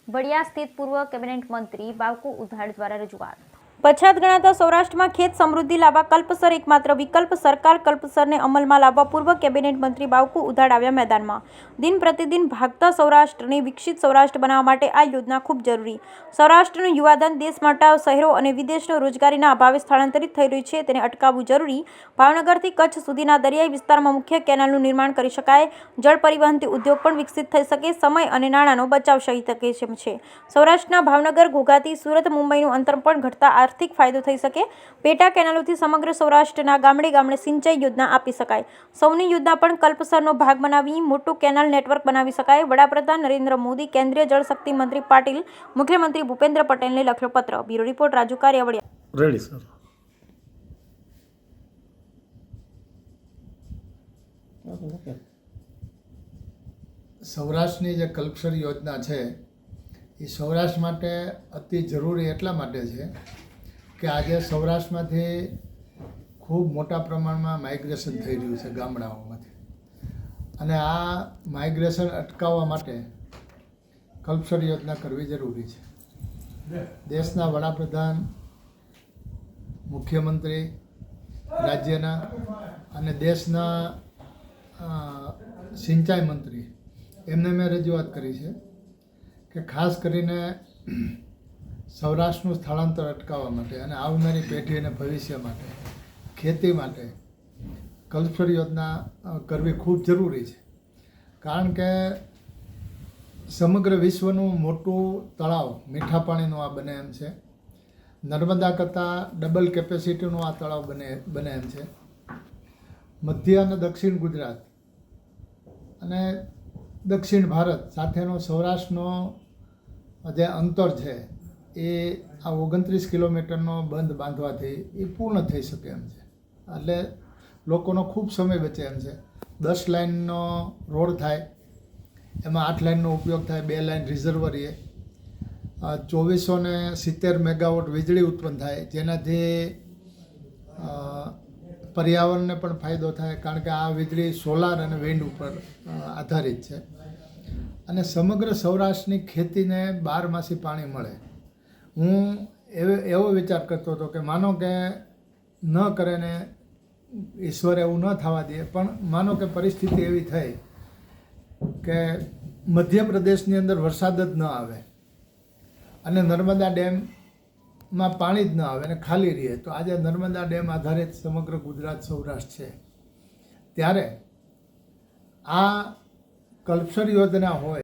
વડિયા સ્થિત પૂર્વ કેબિનેટ મંત્રી બાવકુ ઉધાડ દ્વારા રજૂઆત। પછાત ગણાતા સૌરાષ્ટ્રમાં ખેત સમૃદ્ધિ લાવવા કલ્પસર એકમાત્ર વિકલ્પ સરકાર કલ્પસરને અમલમાં લાવવા પૂર્વ કેબિનેટ મંત્રી બાવકુ ઉધાડ આવ્યા મેદાનમાં। દિન પ્રતિદિન ભાગતા સૌરાષ્ટ્રને વિકસિત સૌરાષ્ટ્ર બનાવવા માટે આ યોજના ખૂબ જરૂરી। સૌરાષ્ટ્રનું યુવાધન દેશ માટે શહેરો અને વિદેશનો રોજગારીના અભાવે સ્થળાંતરિત થઈ રહ્યું છે, તેને અટકાવવું જરૂરી। ભાવનગરથી કચ્છ સુધીના દરિયાઈ વિસ્તારમાં મુખ્ય કેનાલનું નિર્માણ કરી શકાય, જળ પરિવહનથી ઉદ્યોગ પણ વિકસિત થઈ શકે, સમય અને નાણાંનો બચાવ થઈ શકે છે। સૌરાષ્ટ્રના ભાવનગર, ઘોઘાથી સુરત, મુંબઈનું અંતર પણ ઘટતા આર્થિક ફાયદો થઈ શકે। પેટા કેનાલોથી સમગ્ર સૌરાષ્ટ્રના ગામડે ગામડે સિંચાઈ યોજના આપી શકાય। સૌની યોજના પણ કલ્પસરનો ભાગ બનાવી મોટું કેનાલ નેટવર્ક બનાવી શકાય। વડાપ્રધાન નરેન્દ્ર મોદી, કેન્દ્રીય જળશક્તિ મંત્રી પાટીલ, મુખ્યમંત્રી ભૂપેન્દ્ર પટેલને લખ્યો પત્ર। Bureau report, Raju Kariya, Vadia. Ready sir. સૌરાષ્ટ્રની જે કલ્પસર યોજના છે એ સૌરાષ્ટ્ર માટે અતિ જરૂરી એટલા માટે છે કે આજે સૌરાષ્ટ્રમાંથી ખૂબ મોટા પ્રમાણમાં માઇગ્રેશન થઈ રહ્યું છે ગામડાઓમાંથી, અને આ માઇગ્રેશન અટકાવવા માટે કલ્પસર યોજના કરવી જરૂરી છે। દેશના વડાપ્રધાન, મુખ્યમંત્રી રાજ્યના અને દેશના સિંચાઈ મંત્રી એમને મેં રજૂઆત કરી છે કે ખાસ કરીને સૌરાષ્ટ્રનું સ્થળાંતર અટકાવવા માટે અને આવનારી પેઢી અને ભવિષ્ય માટે, ખેતી માટે કલ્પસર યોજના કરવી ખૂબ જરૂરી છે। કારણ કે સમગ્ર વિશ્વનું મોટું તળાવ મીઠા પાણીનું આ બને એમ છે। નર્મદા કરતાં ડબલ કેપેસિટીનું આ તળાવ બને એમ છે। મધ્ય અને દક્ષિણ ગુજરાત અને દક્ષિણ ભારત સાથેનો સૌરાષ્ટ્રનો જે અંતર છે એ આ 29 કિલોમીટરનો બંધ બાંધવાથી એ પૂર્ણ થઈ શકે એમ છે। એટલે લોકોનો ખૂબ સમય બચે એમ છે। 10 લાઇનનો રોડ થાય, એમાં 8 લાઇનનો ઉપયોગ થાય, 2 લાઇન રિઝર્વરીએ, 2470 મેગાવોટ વીજળી ઉત્પન્ન થાય, જેનાથી પર્યાવરણને પણ ફાયદો થાય, કારણ કે આ વીજળી સોલાર અને વિન્ડ ઉપર આધારિત છે। અને સમગ્ર સૌરાષ્ટ્રની ખેતીને 12 માસી પાણી મળે। હું એવો વિચાર કરતો હતો કે માનો કે ન કરે ને ઈશ્વર એવું ન થવા દે, પણ માનો કે પરિસ્થિતિ એવી થઈ કે મધ્યપ્રદેશની અંદર વરસાદ જ ન આવે અને નર્મદા ડેમમાં પાણી જ ન આવે અને ખાલી રહે, તો આજે નર્મદા ડેમ આધારિત સમગ્ર ગુજરાત સૌરાષ્ટ્ર છે। ત્યારે આ કલ્પસર યોજના હોય